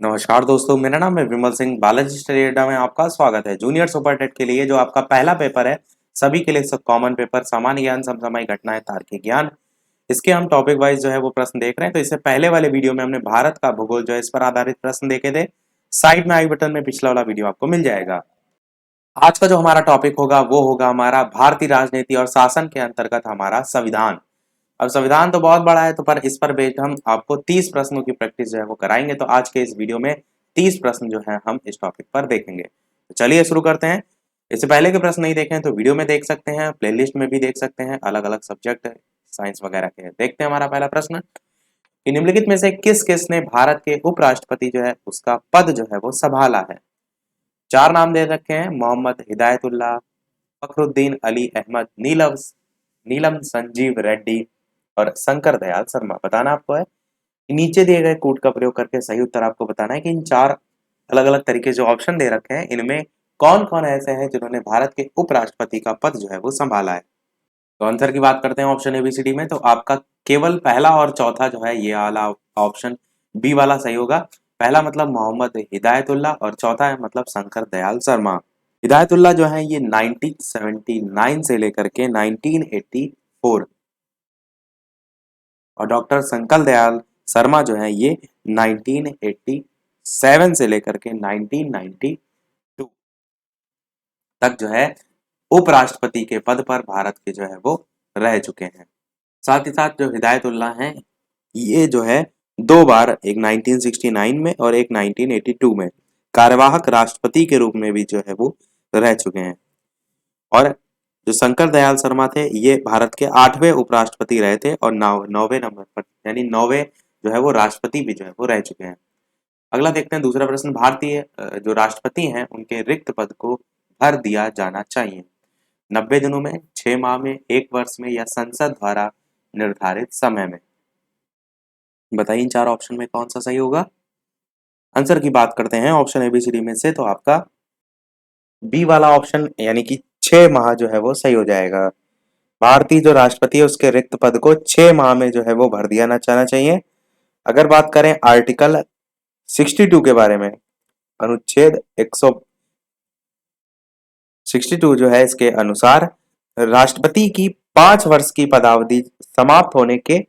नमस्कार दोस्तों, मेरा नाम है विमल सिंह। बालाजी स्टडी अड्डा में आपका स्वागत है। जूनियर सुपर टेट के लिए जो आपका पहला पेपर है, सभी के लिए सब कॉमन पेपर, सामान्य ज्ञान, समसामयिक घटनाएं, तार्किक ज्ञान, इसके हम टॉपिक वाइज जो है वो प्रश्न देख रहे हैं। तो इससे पहले वाले वीडियो में हमने भारत का भूगोल जो है इस पर आधारित प्रश्न देखे थे। साइड में आई बटन में पिछला वाला वीडियो आपको मिल जाएगा। आज का जो हमारा टॉपिक होगा वो होगा हमारा भारतीय राजनीति और शासन के अंतर्गत हमारा संविधान। अब संविधान तो बहुत बड़ा है, तो पर इस पर बेस्ड हम आपको 30 प्रश्नों की प्रैक्टिस जो है वो कराएंगे। तो आज के इस वीडियो में 30 प्रश्न जो है हम इस टॉपिक पर देखेंगे। तो चलिए शुरू करते हैं। इससे पहले के प्रश्न नहीं देखें तो वीडियो में देख सकते हैं, प्लेलिस्ट में भी देख सकते हैं, अलग अलग सब्जेक्ट साइंस वगैरह के। देखते हैं हमारा पहला प्रश्न कि निम्नलिखित में से किस किस ने भारत के उपराष्ट्रपति जो है उसका पद जो है वो संभाला है। चार नाम दे रखे हैं: मोहम्मद हिदायतुल्लाह, फखरुद्दीन अली अहमद, नीलम संजीव रेड्डी और शंकर दयाल शर्मा। बताना आपको है, नीचे दिए गए कोड का प्रयोग करके सही उत्तर आपको बताना है कि इन चार अलग अलग तरीके जो ऑप्शन दे रखे हैं इनमें कौन कौन ऐसे हैं जिन्होंने भारत के उपराष्ट्रपति का पद जो है वो संभाला है। तो आंसर की बात करते हैं ऑप्शन एबीसीडी में, तो आपका केवल पहला और चौथा जो है ये वाला ऑप्शन बी वाला सही होगा। पहला मतलब मोहम्मद हिदायतुल्लाह और चौथा है मतलब शंकर दयाल शर्मा। हिदायतुल्लाह जो है ये 1979 से लेकर के 1984 और डॉक्टर शंकर दयाल शर्मा जो है ये 1987 से लेकर के 1992 तक जो है उपराष्ट्रपति के पद पर भारत के जो है वो रह चुके हैं। साथ ही साथ जो हिदायतुल्लाह हैं ये जो है दो बार, एक 1969 में और एक 1982 में कार्यवाहक राष्ट्रपति के रूप में भी जो है वो रह चुके हैं। और जो शंकर दयाल शर्मा थे ये भारत के 8वें उपराष्ट्रपति रहे थे और 9वें नंबर पर यानी 9वें जो है वो राष्ट्रपति भी जो है वो रह चुके हैं। अगला देखते हैं दूसरा प्रश्न। भारतीय जो राष्ट्रपति हैं उनके रिक्त पद को भर दिया जाना चाहिए 90 दिनों में, 6 माह में, 1 वर्ष में या संसद द्वारा निर्धारित समय में। बताइए इन चार ऑप्शन में कौन सा सही होगा। आंसर की बात करते हैं ऑप्शन एबीसीडी में से, तो आपका बी वाला ऑप्शन यानी कि 6 माह जो है वो सही हो जाएगा। भारतीय जो राष्ट्रपति है उसके रिक्त पद को 6 माह में जो है वो भर दिया जाना चाहिए। अगर बात करें आर्टिकल 62 के बारे में, अनुच्छेद 162 जो है इसके अनुसार राष्ट्रपति की 5 वर्ष की पदावधि समाप्त होने के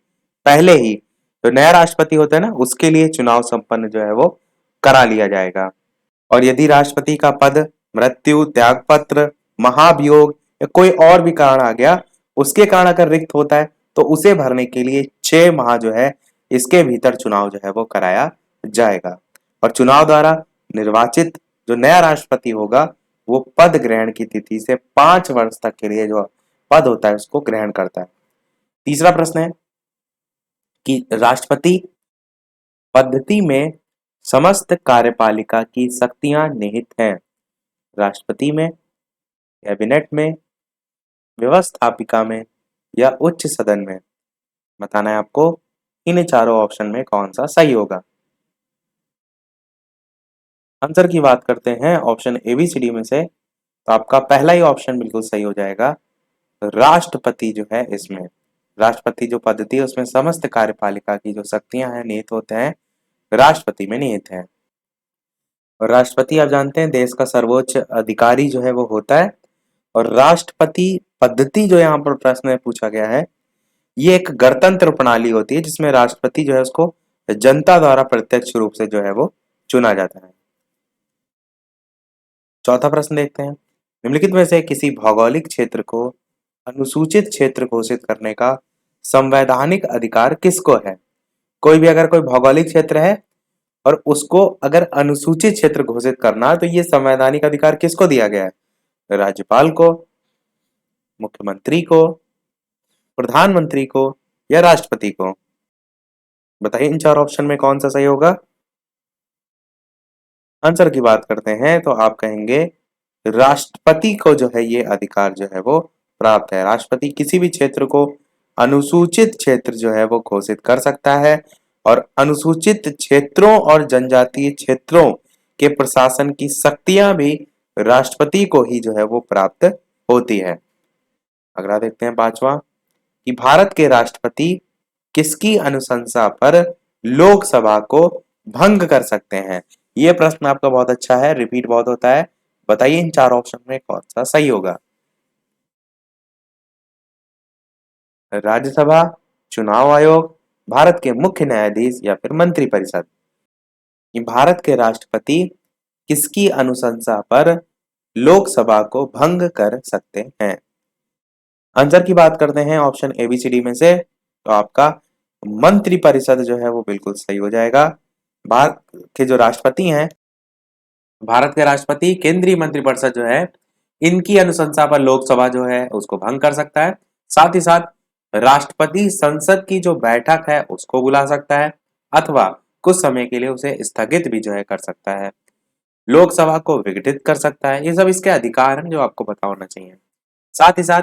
पहले ही जो नया राष्ट्रपति होता है ना उसके लिए चुनाव संपन्न जो है वो करा लिया जाएगा। और यदि राष्ट्रपति का पद मृत्यु, त्यागपत्र, महाभियोग या कोई और भी कारण आ गया, उसके कारण अगर रिक्त होता है तो उसे भरने के लिए 6 माह जो है इसके भीतर चुनाव जो है वो कराया जाएगा। और चुनाव द्वारा निर्वाचित जो नया राष्ट्रपति होगा वो पद ग्रहण की तिथि से 5 वर्ष तक के लिए जो पद होता है उसको ग्रहण करता है। तीसरा प्रश्न है कि राष्ट्रपति पद्धति में समस्त कार्यपालिका की शक्तियां निहित हैं। राष्ट्रपति में, कैबिनेट में, व्यवस्थापिका में या उच्च सदन में। बताना है आपको इन चारों ऑप्शन में कौन सा सही होगा। आंसर की बात करते हैं ऑप्शन एबीसीडी में से, तो आपका पहला ही ऑप्शन बिल्कुल सही हो जाएगा। राष्ट्रपति जो है इसमें राष्ट्रपति जो पद्धति है उसमें समस्त कार्यपालिका की जो शक्तियां हैं निहित होते हैं राष्ट्रपति में निहित हैं। और राष्ट्रपति आप जानते हैं देश का सर्वोच्च अधिकारी जो है वो होता है। और राष्ट्रपति पद्धति जो यहाँ पर प्रश्न में पूछा गया है ये एक गणतंत्र प्रणाली होती है जिसमें राष्ट्रपति जो है उसको जनता द्वारा प्रत्यक्ष रूप से जो है वो चुना जाता है। चौथा प्रश्न देखते हैं। निम्नलिखित में से किसी भौगोलिक क्षेत्र को अनुसूचित क्षेत्र घोषित करने का संवैधानिक अधिकार किसको है। कोई भी अगर कोई भौगोलिक क्षेत्र है और उसको अगर अनुसूचित क्षेत्र घोषित करना तो ये संवैधानिक अधिकार किसको दिया गया है। राज्यपाल को, मुख्यमंत्री को, प्रधानमंत्री को या राष्ट्रपति को। बताइए इन चार ऑप्शन में कौन सा सही होगा। आंसर की बात करते हैं तो आप कहेंगे राष्ट्रपति को जो है ये अधिकार जो है वो प्राप्त है। राष्ट्रपति किसी भी क्षेत्र को अनुसूचित क्षेत्र जो है वो घोषित कर सकता है और अनुसूचित क्षेत्रों और जनजातीय क्षेत्रों के प्रशासन की शक्तियां भी राष्ट्रपति को ही जो है वो प्राप्त होती है। अगला देखते हैं पांचवा कि भारत के राष्ट्रपति किसकी अनुशंसा पर लोकसभा को भंग कर सकते हैं? ये प्रश्न आपका बहुत अच्छा है, रिपीट बहुत होता है। बताइए इन चार ऑप्शन में कौन सा सही होगा? राज्यसभा, चुनाव आयोग, भारत के मुख्य न्यायाधीश या फिर मंत्रिपरिषद। ये भारत के राष्ट्रपति किसकी अनुशंसा पर लोकसभा को भंग कर सकते हैं? आंसर की बात करते हैं ऑप्शन एबीसीडी में से, तो आपका मंत्रिपरिषद जो है वो बिल्कुल सही हो जाएगा। भारत के जो राष्ट्रपति हैं, भारत के राष्ट्रपति केंद्रीय मंत्रिपरिषद जो है, इनकी अनुशंसा पर लोकसभा जो है उसको भंग कर सकता है। साथ ही साथ राष्ट्रपति संसद की जो बैठक है उसको बुला सकता है, अथवा कुछ समय के लिए उसे स्थगित भी जो है कर सकता है। लोकसभा को विघटित कर सकता है। ये सब इसके अधिकार हैं जो आपको पता होना चाहिए। साथ ही साथ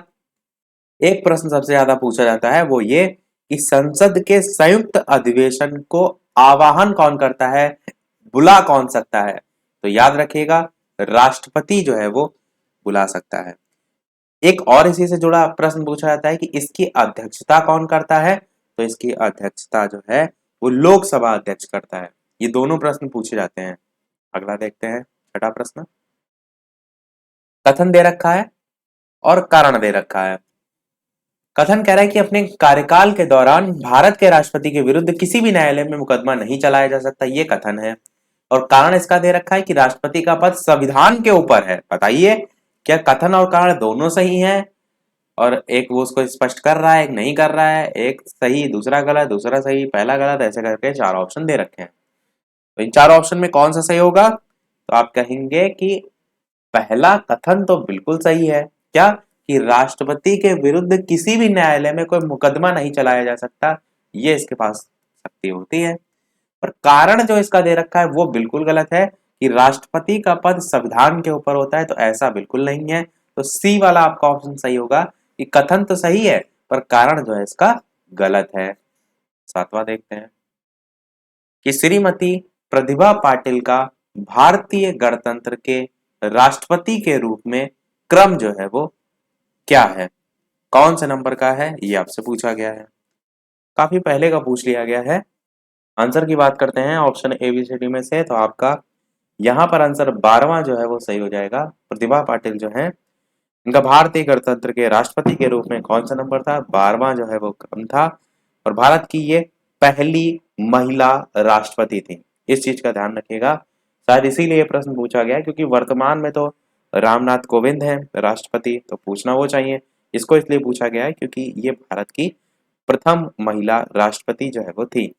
एक प्रश्न सबसे ज्यादा पूछा जाता है, वो ये कि संसद के संयुक्त अधिवेशन को आवाहन कौन करता है, बुला कौन सकता है? तो याद रखिएगा, राष्ट्रपति जो है वो बुला सकता है। एक और इसी से जुड़ा प्रश्न पूछा जाता है कि इसकी अध्यक्षता कौन करता है? तो इसकी अध्यक्षता जो है वो लोकसभा अध्यक्ष करता है। ये दोनों प्रश्न पूछे जाते हैं। अगला देखते हैं, छठा प्रश्न। कथन दे रखा है और कारण दे रखा है। कथन कह रहा है कि अपने कार्यकाल के दौरान भारत के राष्ट्रपति के विरुद्ध किसी भी न्यायालय में मुकदमा नहीं चलाया जा सकता, ये कथन है। और कारण इसका दे रखा है कि राष्ट्रपति का पद संविधान के ऊपर है। बताइए क्या कथन और कारण दोनों सही हैं? और एक वो उसको स्पष्ट कर रहा है, एक नहीं कर रहा है, एक सही दूसरा गलत, दूसरा सही पहला गलत, ऐसे करके चार ऑप्शन दे रखे हैं। तो इन चार ऑप्शन में कौन सा सही होगा? तो आप कहेंगे कि पहला कथन तो बिल्कुल सही है। क्या? कि राष्ट्रपति के विरुद्ध किसी भी न्यायालय में कोई मुकदमा नहीं चलाया जा सकता, ये इसके पास शक्ति होती है। पर कारण जो इसका दे रखा है वो बिल्कुल गलत है कि राष्ट्रपति का पद संविधान के ऊपर होता है, तो ऐसा बिल्कुल नहीं है। तो सी वाला आपका ऑप्शन सही होगा कि कथन तो सही है पर कारण जो है इसका गलत है। सातवां देखते हैं कि श्रीमती प्रतिभा पाटिल का भारतीय गणतंत्र के राष्ट्रपति के रूप में क्रम जो है वो क्या है? कौन से नंबर का है ये आपसे पूछा गया है, काफी पहले का पूछ लिया गया है। आंसर की बात करते हैं ऑप्शन एबीसीडी में से, तो आपका यहाँ पर आंसर 12वां जो है वो सही हो जाएगा। प्रतिभा पाटिल जो है, इनका भारतीय गणतंत्र के राष्ट्रपति के रूप में कौन सा नंबर था? 12वां जो है वो क्रम था। और भारत की ये पहली महिला राष्ट्रपति थी, इस चीज का ध्यान रखिएगा। शायद इसीलिए प्रश्न पूछा गया क्योंकि वर्तमान में तो रामनाथ कोविंद हैं राष्ट्रपति, तो पूछना वो चाहिए। इसको इसलिए पूछा गया है क्योंकि ये भारत की प्रथम महिला राष्ट्रपति जो है वो थी।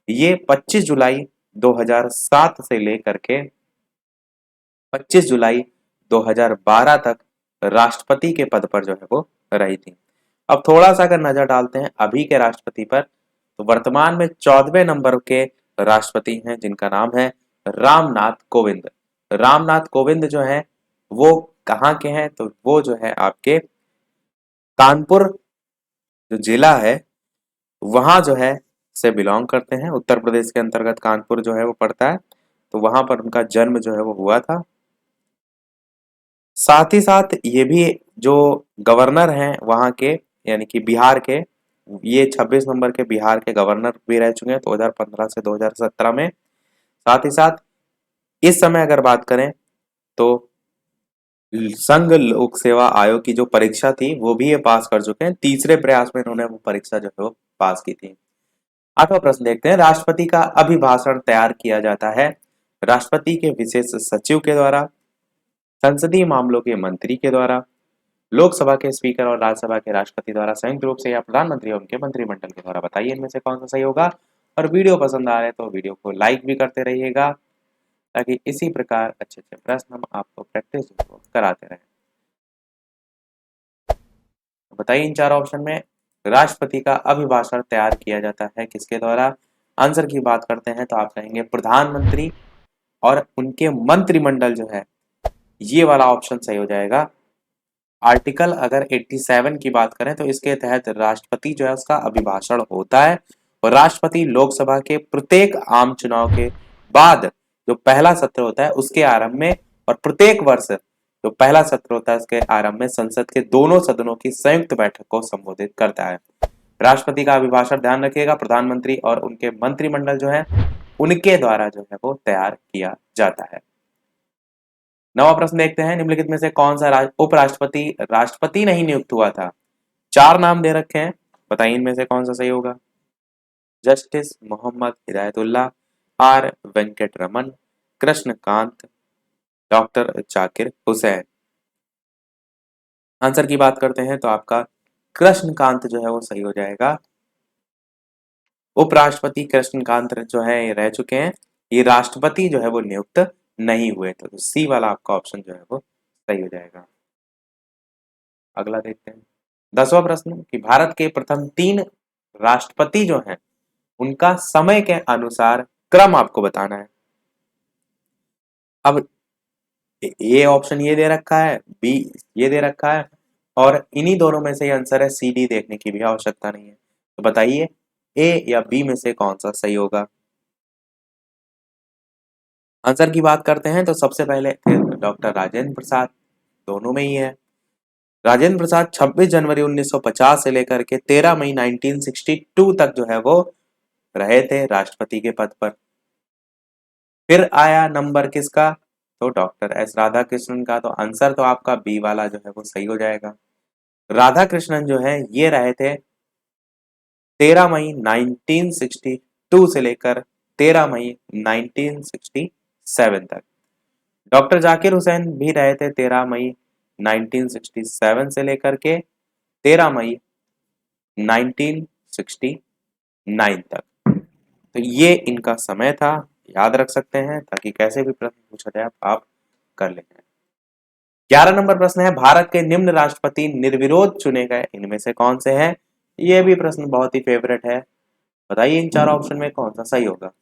ये 25 जुलाई 2007 से लेकर के 25 जुलाई 2012 तक राष्ट्रपति के पद पर जो है वो रही थी। अब थोड़ा सा अगर नजर डालते हैं अभी के राष्ट्रपति पर, तो वर्तमान में 14वें नंबर के राष्ट्रपति हैं जिनका नाम है रामनाथ कोविंद। रामनाथ कोविंद जो है वो कहाँ के हैं? तो वो जो है आपके कानपुर जो जिला है वहां जो है से बिलोंग करते हैं। उत्तर प्रदेश के अंतर्गत कानपुर जो है वो पड़ता है, तो वहां पर उनका जन्म जो है वो हुआ था। साथ ही साथ ये भी जो गवर्नर हैं वहां के, यानी कि बिहार के, ये 26 नंबर के बिहार के गवर्नर भी रह चुके हैं 2015 से 2017 में। साथ ही साथ इस समय अगर बात करें तो संघ लोक सेवा आयोग की जो परीक्षा थी वो भी ये पास कर चुके हैं। तीसरे प्रयास में इन्होंने वो परीक्षा जो है वो पास की थी। आठवां प्रश्न देखते हैं, राष्ट्रपति का अभिभाषण तैयार किया जाता है राष्ट्रपति के विशेष सचिव के द्वारा, संसदीय मामलों के मंत्री के द्वारा, लोकसभा के स्पीकर और राज्यसभा के राष्ट्रपति द्वारा संयुक्त रूप से, या प्रधानमंत्री और उनके मंत्रिमंडल के द्वारा? बताइए इनमें से कौन सा सही होगा। और वीडियो पसंद आ रहे हैं तो वीडियो को लाइक भी करते रहिएगा ताकि इसी प्रकार अच्छे अच्छे प्रश्न हम आपको प्रैक्टिस कराते रहें। बताइए इन चार ऑप्शन में राष्ट्रपति का अभिभाषण तैयार किया जाता है किसके द्वारा? आंसर की बात करते हैं तो आप कहेंगे प्रधानमंत्री और उनके मंत्रिमंडल जो है, ये वाला ऑप्शन सही हो जाएगा। आर्टिकल अगर 87 की बात करें तो इसके तहत राष्ट्रपति जो है उसका अभिभाषण होता है, और राष्ट्रपति लोकसभा के प्रत्येक आम चुनाव के बाद जो पहला सत्र होता है उसके आरंभ में, और प्रत्येक वर्ष जो पहला सत्र होता है उसके आरंभ में संसद के दोनों सदनों की संयुक्त बैठक को संबोधित करता है। राष्ट्रपति का अभिभाषण ध्यान रखिएगा, प्रधानमंत्री और उनके मंत्रिमंडल जो है उनके द्वारा जो है वो तैयार किया जाता है। नवा प्रश्न देखते हैं, निम्नलिखित में से कौन सा उपराष्ट्रपति राष्ट्रपति नहीं नियुक्त हुआ था? चार नाम दे रखे हैं, बताइए इनमें से कौन सा सही होगा? Justice Mohammad Hidayatullah, R Venkataraman, Krishnakant, doctor Zakir Hussain. Answer की बात करते हैं तो आपका कृष्णकांत जो है वो सही हो जाएगा। उपराष्ट्रपति कृष्णकांत जो है ये रह चुके हैं, ये राष्ट्रपति जो है वो नियुक्त नहीं हुए थे, तो सी वाला आपका ऑप्शन जो है वो सही हो जाएगा। अगला देखते हैं 10वां प्रश्न कि भारत के प्रथम 3 राष्ट्रपति जो हैं उनका समय के अनुसार क्रम आपको बताना है। अब ए ऑप्शन ये दे रखा है, बी ये दे रखा है, और इन्हीं दोनों में से ये आंसर है, सी डी देखने की भी आवश्यकता नहीं है। तो बताइए ए या बी में से कौन सा सही होगा? आंसर की बात करते हैं तो सबसे पहले थे डॉक्टर राजेंद्र प्रसाद, दोनों में ही है। राजेंद्र प्रसाद 26 जनवरी 1950 से लेकर के 13 मई 1962 तक जो है वो रहे थे राष्ट्रपति के पद पर। फिर आया नंबर किसका? तो डॉक्टर एस राधा कृष्णन का। तो आंसर तो आपका बी वाला जो है वो सही हो जाएगा। राधा कृष्णन जो है ये रहे थे 13 मई 1962 से लेकर 13 मई 1967 तक। डॉक्टर जाकिर हुसैन भी रहे थे 13 मई 1967 से लेकर के 13 मई 1969 तक। तो ये इनका समय था, याद रख सकते हैं ताकि कैसे भी प्रश्न पूछा जाए आप कर लेंगे। 11 नंबर प्रश्न है, भारत के निम्न राष्ट्रपति निर्विरोध चुने गए इनमें से कौन से हैं? ये भी प्रश्न बहुत ही फेवरेट है, बताइए इन चारों ऑप्शन में कौन सा सही होगा?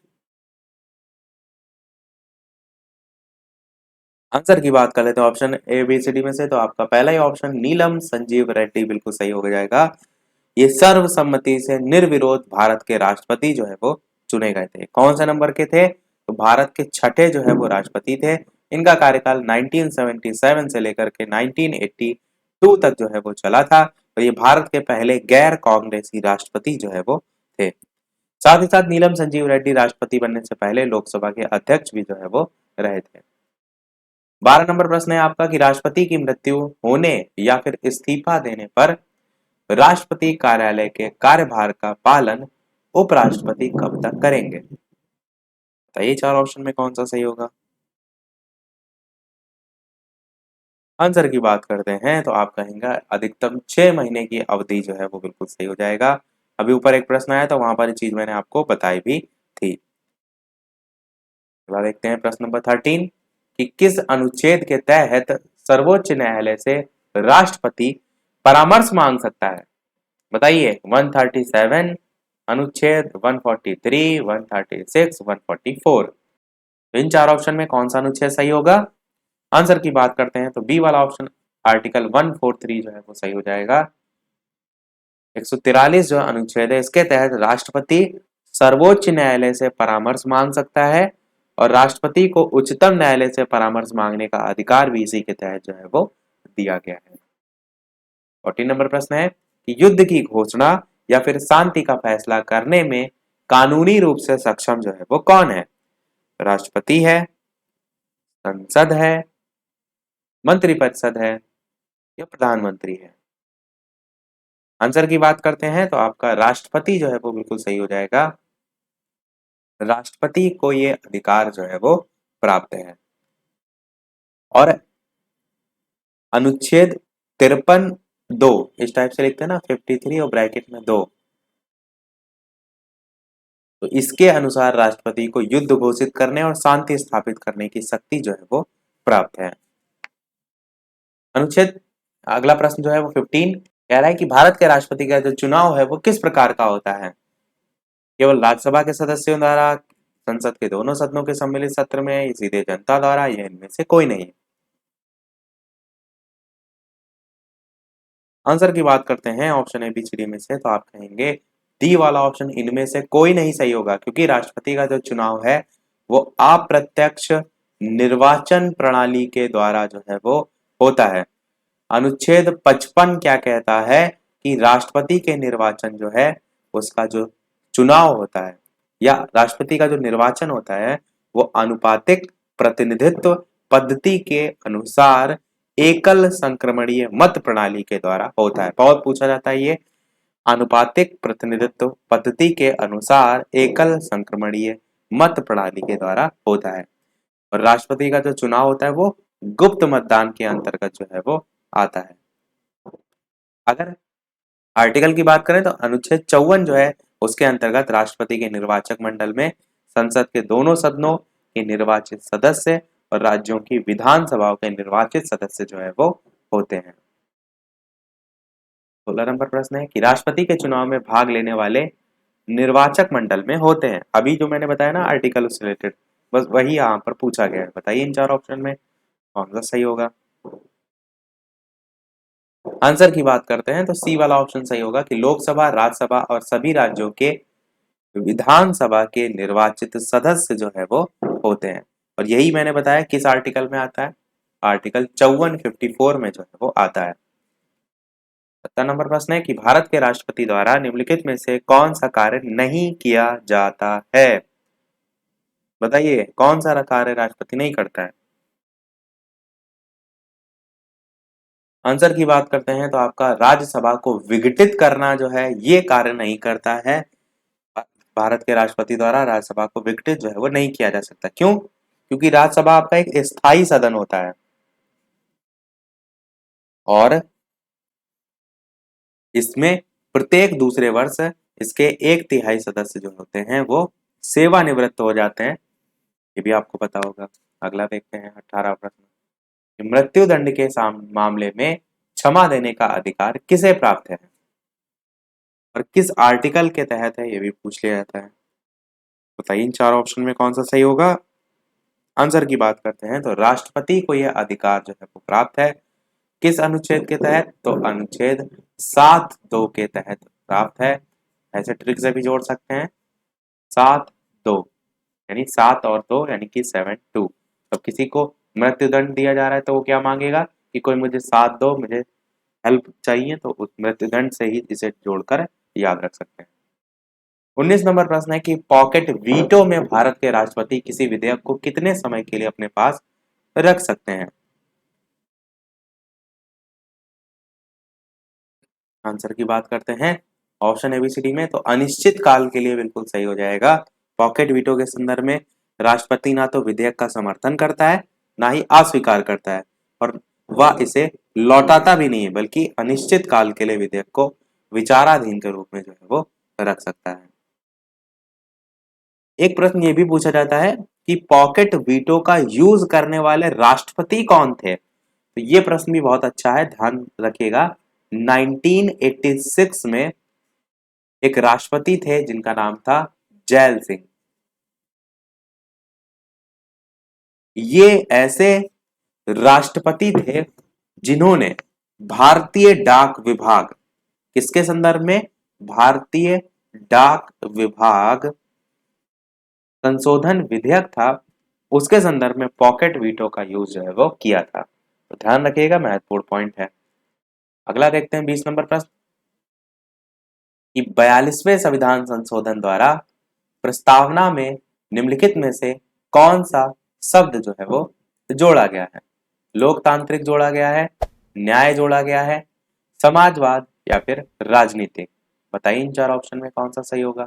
आंसर की बात कर लेते हैं option A B C D में से, तो आपका पहला ही ऑप्शन नीलम संजीव रेड्डी बिल्कुल सही हो जाएगा। ये सर्वसम्मति से निर्विरोध भारत के राष्ट्रपति जो है वो चुने गए थे। कौन से नंबर के थे? तो भारत के छठे जो है वो राष्ट्रपति थे। इनका कार्यकाल 1977 से लेकर के 1982 तक जो है वो चला था, और ये भारत के पहले गैर कांग्रेसी राष्ट्रपति जो है वो थे। साथ ही साथ नीलम संजीव रेड्डी राष्ट्रपति बनने से पहले लोकसभा के अध्यक्ष भी जो है वो रहे थे। 12 नंबर प्रश्न है आपका कि राष्ट्रपति की मृत्यु होने या फिर इस्तीफा देने पर राष्ट्रपति कार्यालय के कार्यभार का पालन उपराष्ट्रपति कब तक करेंगे? बताइए चार ऑप्शन में कौन सा सही होगा? आंसर की बात करते हैं तो आप कहेंगे अधिकतम 6 महीने की अवधि जो है वो बिल्कुल सही हो जाएगा। अभी ऊपर एक प्रश्न आया तो वहां पर ये चीज मैंने आपको बताई भी थी। देखते हैं प्रश्न नंबर 13 कि किस अनुच्छेद के तहत सर्वोच्च न्यायालय से राष्ट्रपति परामर्श मांग सकता है? बताइए 137, अनुच्छेद 143, 136, 144। इन चार ऑप्शन में कौन सा अनुच्छेद सही होगा? आंसर की बात करते हैं तो बी वाला ऑप्शन आर्टिकल 143 जो है वो सही हो जाएगा। 143 जो अनुच्छेद है इसके तहत राष्ट्रपति सर्वोच्च न्यायालय से परामर्श मांग सकता है, और राष्ट्रपति को उच्चतम न्यायालय से परामर्श मांगने का अधिकार भी इसी के तहत जो है वो दिया गया है। 14 नंबर प्रश्न है कि युद्ध की घोषणा या फिर शांति का फैसला करने में कानूनी रूप से सक्षम जो है वो कौन है? राष्ट्रपति है, संसद है, मंत्रिपरिषद है, या प्रधानमंत्री है? आंसर की बात करते हैं तो आपका राष्ट्रपति जो है वो बिल्कुल सही हो जाएगा। राष्ट्रपति को ये अधिकार जो है वो प्राप्त है, और अनुच्छेद 53(2) इस टाइप से लिखते हैं ना, 53 और ब्रैकेट में 2, तो इसके अनुसार राष्ट्रपति को युद्ध घोषित करने और शांति स्थापित करने की शक्ति जो है वो प्राप्त है। अनुच्छेद अगला प्रश्न जो है वो 15 कह रहा है कि भारत के राष्ट्रपति का जो चुनाव है वो किस प्रकार का होता है? केवल राज्यसभा के सदस्यों द्वारा, संसद के दोनों सदनों के सम्मिलित सत्र में, सीधे जनता द्वारा, या इनमें से कोई नहीं? आंसर की बात करते हैं option A B C D में से, तो आप कहेंगे डी वाला ऑप्शन इनमें से कोई नहीं सही होगा, क्योंकि राष्ट्रपति का जो चुनाव है वो अप्रत्यक्ष निर्वाचन प्रणाली के द्वारा जो है वो होता है। अनुच्छेद 55 क्या कहता है कि राष्ट्रपति के निर्वाचन जो है उसका जो चुनाव होता है या राष्ट्रपति का जो निर्वाचन होता है वो आनुपातिक प्रतिनिधित्व पद्धति के अनुसार एकल संक्रमणीय मत प्रणाली के द्वारा होता है। बहुत पूछा जाता है ये। आनुपातिक प्रतिनिधित्व पद्धति के अनुसार एकल संक्रमणीय मत प्रणाली के द्वारा होता है। और राष्ट्रपति का जो चुनाव होता है वो गुप्त मतदान के अंतर्गत जो है वो आता है। अगर आर्टिकल की बात करें तो अनुच्छेद 54 जो है उसके अंतर्गत राष्ट्रपति के निर्वाचक मंडल में संसद के दोनों सदनों के निर्वाचित सदस्य और राज्यों की विधानसभाओं के निर्वाचित सदस्य जो है वो होते हैं। 16 नंबर प्रश्न है कि राष्ट्रपति के चुनाव में भाग लेने वाले निर्वाचक मंडल में होते हैं। अभी जो मैंने बताया ना आर्टिकल उससे रिलेटेड, बस वही यहाँ पर पूछा गया है। बताइए इन चार ऑप्शन में कौन सा सही होगा। आंसर की बात करते हैं तो सी वाला ऑप्शन सही होगा कि लोकसभा, राज्यसभा और सभी राज्यों के विधानसभा के निर्वाचित सदस्य जो है वो होते हैं। और यही मैंने बताया किस आर्टिकल में आता है, आर्टिकल 54 में जो है वो आता है। 17 नंबर प्रश्न है कि भारत के राष्ट्रपति द्वारा निम्नलिखित में से कौन सा कार्य नहीं किया जाता है। बताइए कौन सा कार्य राष्ट्रपति नहीं करता है। आंसर की बात करते हैं तो आपका राज्यसभा को विघटित करना जो है ये कार्य नहीं करता है। भारत के राष्ट्रपति द्वारा राज्यसभा को विघटित जो है वो नहीं किया जा सकता। क्यों? क्योंकि राज्यसभा आपका एक स्थायी सदन होता है और इसमें प्रत्येक दूसरे वर्ष इसके 1/3 सदस्य जो होते हैं वो सेवानिवृत्त हो जाते हैं। ये भी आपको पता होगा। अगला देखते हैं 18 प्रश्न। मृत्यु दंड के मामले में क्षमा देने का अधिकार किसे प्राप्त है और किस आर्टिकल के तहत है, ये भी पूछ लिया जाता है। बताइए इन चार ऑप्शन में कौन सा सही होगा। आंसर की बात करते हैं तो राष्ट्रपति को यह अधिकार जो है वो प्राप्त है। किस अनुच्छेद के तहत? तो अनुच्छेद 7(2) के तहत प्राप्त है। ऐसे ट्रिक से भी जोड़ सकते हैं। 7(2) यानी 7 और 2 यानी कि 7(2). तो किसी को मृत्युदंड दिया जा रहा है तो वो क्या मांगेगा कि कोई मुझे 7 दो, मुझे हेल्प चाहिए, तो उस मृत्युदंड से ही इसे जोड़कर याद रख सकते हैं। 19 नंबर प्रश्न है कि पॉकेट वीटो में भारत के राष्ट्रपति किसी विधेयक को कितने समय के लिए अपने पास रख सकते हैं। आंसर की बात करते हैं ऑप्शन एबीसीडी में तो अनिश्चित काल के लिए बिल्कुल सही हो जाएगा। पॉकेट वीटो के संदर्भ में राष्ट्रपति ना तो विधेयक का समर्थन करता है ना ही अस्वीकार करता है और वह इसे लौटाता भी नहीं है, बल्कि अनिश्चित काल के लिए विधेयक को विचाराधीन के रूप में जो है वो रख सकता है। एक प्रश्न ये भी पूछा जाता है कि पॉकेट वीटो का यूज करने वाले राष्ट्रपति कौन थे। तो ये प्रश्न भी बहुत अच्छा है, ध्यान रखिएगा। 1986 में एक राष्ट्रपति थे जिनका नाम था जैल सिंह। ये ऐसे राष्ट्रपति थे जिन्होंने भारतीय डाक विभाग, किसके संदर्भ में? भारतीय डाक विभाग संशोधन विधेयक था, उसके संदर्भ में पॉकेट वीटो का यूज जो है वो किया था। तो ध्यान रखिएगा, महत्वपूर्ण पॉइंट है। अगला देखते हैं 20 नंबर प्रश्न कि 42वें संविधान संशोधन द्वारा प्रस्तावना में निम्नलिखित में से कौन सा शब्द जो है वो जोड़ा गया है। लोकतांत्रिक जोड़ा गया है, न्याय जोड़ा गया है, समाजवाद या फिर राजनीतिक। बताइए इन चार ऑप्शन में कौन सा सही होगा।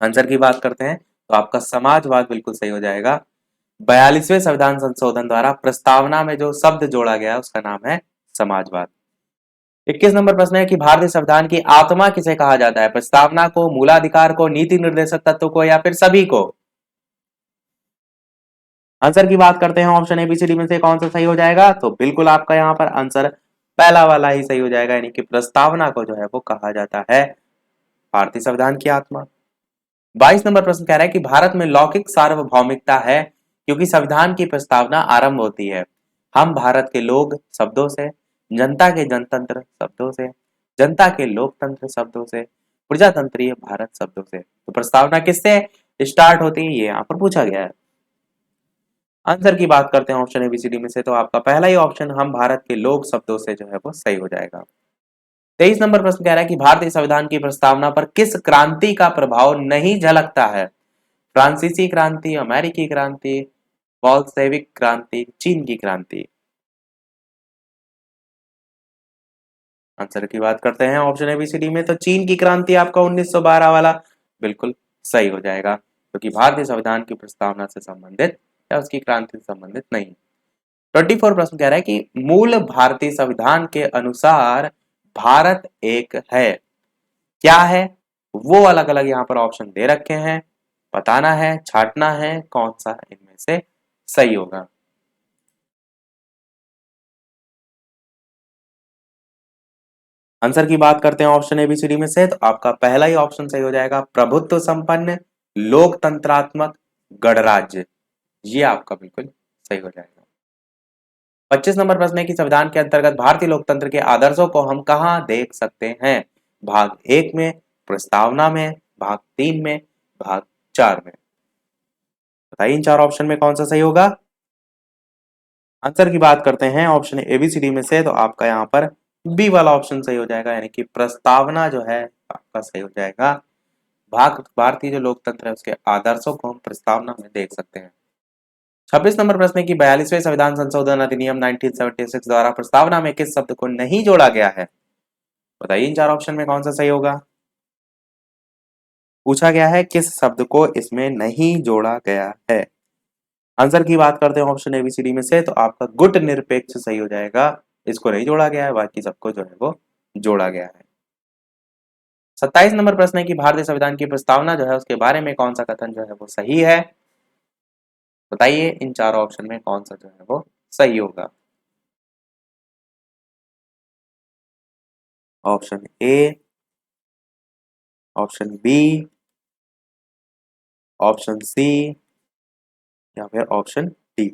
आंसर की बात करते हैं तो आपका समाजवाद बिल्कुल सही हो जाएगा। 42वें संविधान संशोधन द्वारा प्रस्तावना में जो शब्द जोड़ा गया है उसका नाम है समाजवाद। 21 नंबर प्रश्न है कि भारतीय संविधान की आत्मा किसे कहा जाता है। प्रस्तावना को, मूलाधिकार को, नीति निर्देशक तत्व को या फिर सभी को। आंसर की बात करते हैं ऑप्शन एबीसीडी में से कौन सा सही हो जाएगा। तो बिल्कुल आपका यहाँ पर आंसर पहला वाला ही सही हो जाएगा, यानी कि प्रस्तावना को जो है वो कहा जाता है भारतीय संविधान की आत्मा। 22 नंबर प्रश्न कह रहा है कि भारत में लौकिक सार्वभौमिकता है क्योंकि संविधान की प्रस्तावना आरंभ होती है हम भारत के लोग शब्दों से, जनता के जनतंत्र शब्दों से, जनता के लोकतंत्र शब्दों से, प्रजातंत्रीय भारत शब्दों से। तो प्रस्तावना किससे स्टार्ट होती है ये यहाँ पर पूछा गया है। आंसर की बात करते हैं ऑप्शन एबीसीडी में से तो आपका पहला ही ऑप्शन हम भारत के लोग शब्दों से जो है वो सही हो जाएगा। 23 नंबर प्रश्न कह रहा है कि भारतीय संविधान की प्रस्तावना पर किस क्रांति का प्रभाव नहीं झलकता है? फ्रांसीसी क्रांति, अमेरिकी क्रांति, बोल्शेविक क्रांति, चीन की क्रांति। आंसर की बात करते हैं ऑप्शन एबीसीडी में, तो चीन की क्रांति आपका 1912 वाला बिल्कुल सही हो जाएगा, क्योंकि भारतीय संविधान की प्रस्तावना से संबंधित या उसकी क्रांति से संबंधित नहीं। 24 प्रश्न कह रहा है कि मूल भारतीय संविधान के अनुसार भारत एक है, क्या है वो अलग अलग यहाँ पर ऑप्शन दे रखे हैं, बताना है, छांटना है, कौन सा इनमें से सही होगा। आंसर की बात करते हैं ऑप्शन एबीसीडी में से, तो आपका पहला ही ऑप्शन सही हो जाएगा, प्रभुत्व संपन्न, लोकतंत्रात्मक, गणराज्य। ये आपका बिल्कुल सही हो जाएगा। 25 नंबर प्रश्न है कि संविधान के अंतर्गत भारतीय लोकतंत्र के आदर्शों को हम कहाँ देख सकते हैं? भाग 1 में, प्रस्तावना में, भाग 3 में, भाग 4 में। बताइए इन चार ऑप्शन में कौन सा सही होगा। आंसर की बात करते हैं ऑप्शन एबीसीडी में से, तो आपका यहाँ पर बी वाला ऑप्शन सही हो जाएगा, यानी कि प्रस्तावना जो है आपका सही हो जाएगा। भारतीय जो लोकतंत्र है उसके आदर्शों को हम प्रस्तावना में देख सकते हैं। 26 नंबर प्रश्न है कि 42वें संविधान संशोधन अधिनियम 1976 द्वारा प्रस्तावना में किस शब्द को नहीं जोड़ा गया है? बताइए इन चार ऑप्शन में कौन सा सही होगा। पूछा गया है किस शब्द को इसमें नहीं जोड़ा गया है। आंसर की बात करते हैं ऑप्शन एबीसीडी में से, तो आपका गुट निरपेक्ष सही हो जाएगा, इसको नहीं जोड़ा गया है, बाकी सबको जो है वो जोड़ा गया है। 27 नंबर प्रश्न है कि भारतीय संविधान की प्रस्तावना जो है उसके बारे में कौन सा कथन जो है वो सही है? बताइए इन चारों ऑप्शन में कौन सा जो है वो सही होगा। Option A, option B, option C या फिर ऑप्शन डी।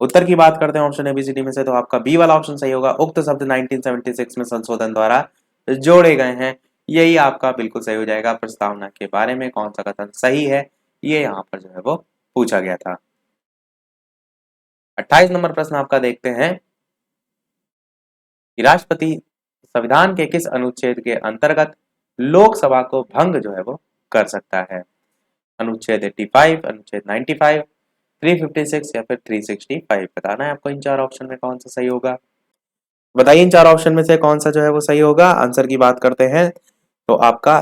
उत्तर की बात करते हैं ऑप्शन एबीसीडी में से, तो आपका बी वाला ऑप्शन सही होगा, उक्त शब्द 1976 में संशोधन द्वारा जोड़े गए हैं। यही आपका बिल्कुल सही हो जाएगा, प्रस्तावना के बारे में कौन सा कथन सही है ये यहाँ पर जो है वो पूछा गया था। 28 नंबर प्रश्न आपका देखते हैं कि राष्ट्रपति संविधान के किस अनुच्छेद के अंतर्गत लोकसभा को भंग जो है वो कर सकता है? अनुच्छेद 85, अनुच्छेद 95, 356 या फिर 365। बताना है आपको इन चार ऑप्शन में कौन सा सही होगा। बताइए इन चार ऑप्शन में से कौन सा जो है वो सही होगा। आंसर की बात करते हैं तो आपका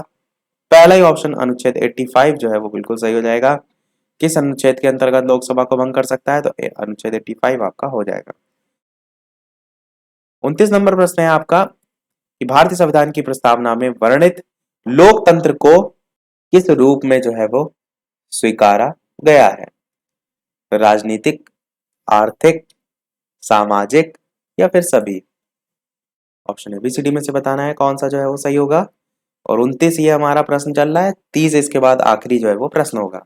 पहला ही ऑप्शन अनुच्छेद 85 जो है वो बिल्कुल सही हो जाएगा। किस अनुच्छेद के अंतर्गत लोकसभा को भंग कर सकता है, तो अनुच्छेद 85 आपका हो जाएगा। 29 नंबर प्रश्न है आपका कि भारतीय संविधान की प्रस्तावना में वर्णित लोकतंत्र को किस रूप में जो है वो स्वीकारा गया है? राजनीतिक, आर्थिक, सामाजिक या फिर सभी। ऑप्शन एबीसीडी में से बताना है कौन सा जो है वो सही होगा। और 29 ये हमारा प्रश्न चल रहा है, 30 इसके बाद आखिरी जो है वो प्रश्न होगा।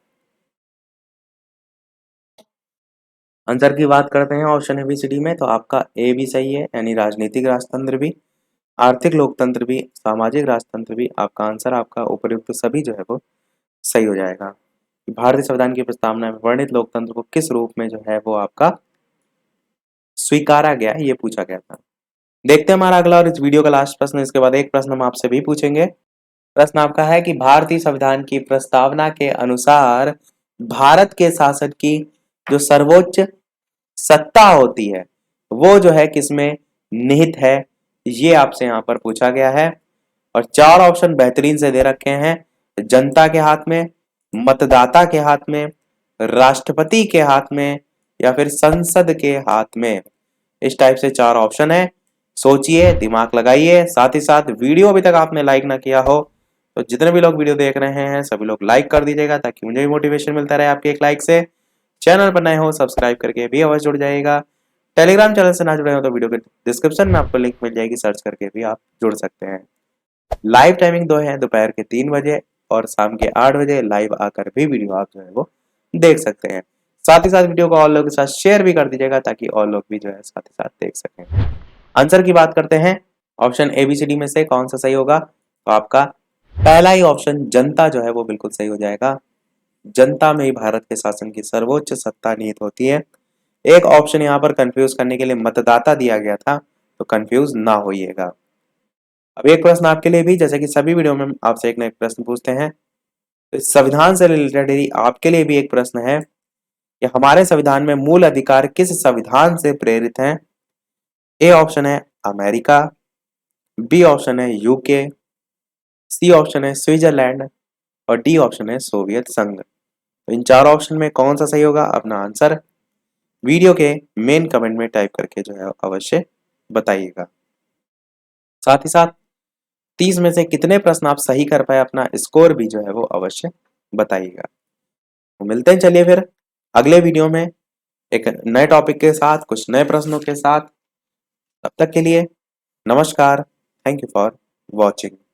आंसर की बात करते हैं ऑप्शन एबीसीडी में, तो आपका ए भी सही है, यानी राजनीतिक राजतंत्र भी, आर्थिक लोकतंत्र भी, सामाजिक राजतंत्र भी। आपका आंसर आपका उपयुक्त सभी जो है वो सही हो जाएगा। भारतीय संविधान की प्रस्तावना में वर्णित लोकतंत्र को किस रूप में जो है वो आपका स्वीकारा गया है, ये पूछा गया था। देखते हैं हमारा अगला और इस वीडियो का लास्ट प्रश्न, इसके बाद एक प्रश्न हम आपसे भी पूछेंगे। प्रश्न आपका है कि भारतीय संविधान की प्रस्तावना के अनुसार भारत के शासन की जो सर्वोच्च सत्ता होती है वो जो है किसमें निहित है, ये आपसे यहाँ पर पूछा गया है। और चार ऑप्शन बेहतरीन से दे रखे हैं, जनता के हाथ में, मतदाता के हाथ में, राष्ट्रपति के हाथ में या फिर संसद के हाथ में। इस टाइप से चार ऑप्शन है, सोचिए, दिमाग लगाइए। साथ ही साथ वीडियो अभी तक आपने लाइक ना किया हो तो जितने भी लोग वीडियो देख रहे हैं सभी लोग लाइक कर दीजिएगा, ताकि मुझे भी मोटिवेशन मिलता रहे आपके एक लाइक से। चैनल पर नए हो सब्सक्राइब करके भी अवश्य जुड़ जाइएगा। टेलीग्राम चैनल से ना जुड़े हो तो वीडियो के डिस्क्रिप्शन में आपको लिंक मिल जाएगी, सर्च करके भी आप जुड़ सकते हैं। लाइव टाइमिंग दो है, दोपहर के 3 बजे और शाम के 8 बजे लाइव आकर भी वीडियो आप जो है वो देख सकते हैं। साथ ही साथ वीडियो को और लोगों के साथ शेयर भी कर दीजिएगा, ताकि और लोग भी जो है साथ ही साथ देख सकें। आंसर की बात करते हैं, ऑप्शन एबीसीडी में से कौन सा सही होगा, तो आपका पहला ही ऑप्शन जनता जो है वो बिल्कुल सही हो जाएगा। जनता में ही भारत के शासन की सर्वोच्च सत्ता निहित होती है। एक ऑप्शन यहाँ पर कंफ्यूज करने के लिए मतदाता दिया गया था, तो कंफ्यूज ना होइएगा। अब एक प्रश्न आपके लिए भी, जैसे कि सभी वीडियो में आपसे एक ना एक प्रश्न पूछते हैं, तो संविधान से रिलेटेड ही आपके लिए भी एक प्रश्न है कि हमारे संविधान में मूल अधिकार किस संविधान से प्रेरित हैं? ए ऑप्शन है अमेरिका, बी ऑप्शन है यूके, सी ऑप्शन है स्विट्जरलैंड और डी ऑप्शन है सोवियत संघ। तो इन चार ऑप्शन में कौन सा सही होगा? अपना आंसर वीडियो के मेन कमेंट में टाइप करके जो है अवश्य बताइएगा। साथ ही साथ 30 में से कितने प्रश्न आप सही कर पाए, अपना स्कोर भी जो है वो अवश्य बताइएगा। तो मिलते हैं चलिए फिर अगले वीडियो में एक नए टॉपिक के साथ, कुछ नए प्रश्नों के साथ। तब तक के लिए नमस्कार। Thank you for watching.